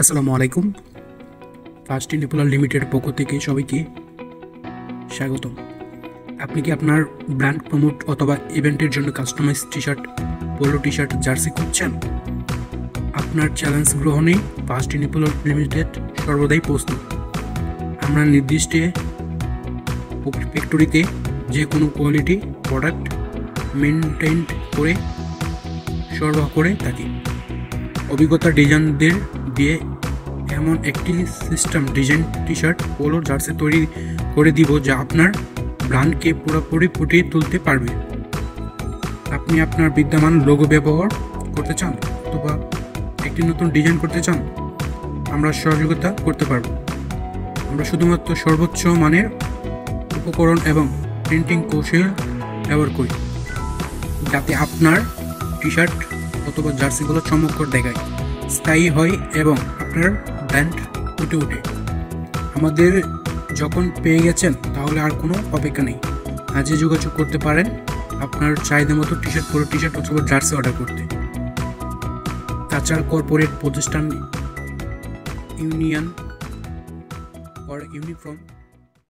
আসসালামু আলাইকুম। First ইন্ডিপোলার limited পক্ষ থেকে সবাইকে স্বাগতম। আপনি কি আপনার ব্র্যান্ড প্রমোট অথবা ইভেন্টের জন্য customise T shirt, polo T shirt, jersey খুঁজছেন? আপনার চ্যালেঞ্জ গ্রহণে ফার্স্ট ইন্ডিপোলার লিমিটেড সর্বদাই প্রস্তুত। আমরা নির্দিষ্ট ফ্যাক্টরিতে যে কোনো কোয়ালিটি প্রোডাক্ট মেনটেন করে সরবরাহ করে থাকি। অভিজ্ঞতা ডিজাইনদের দিয়ে এমন একটি সিস্টেম ডিজাইন টি শার্ট, পোলো, জার্সি তৈরি করে দিব যা আপনার ব্র্যান্ডকে পুরোপুরি ফুটিয়ে তুলতে পারবে। আপনি আপনার বিদ্যমান লোগো ব্যবহার করতে চান অথবা একটি নতুন ডিজাইন করতে চান, আমরা সহযোগিতা করতে পারব। আমরা শুধুমাত্র সর্বোচ্চ মানের উপকরণ এবং প্রিন্টিং কৌশল ব্যবহার করি যাতে আপনার টি শার্ট অথবা জার্সিগুলো চমৎকার দেখায়, স্থায়ী হয় এবং আপনার ব্র্যান্ড ফুটে ওঠে। আমাদের যখন পেয়ে গেছেন তাহলে আর কোনো অপেক্ষা নেই, আজই যোগাযোগ করতে পারেন আপনার চাহিদা মতো টি শার্ট, পোলো টি শার্ট অথবা জার্সি অর্ডার করতে। কাচার কর্পোরেট প্রতিষ্ঠান ইউনিয়ন or ইউনিফর্ম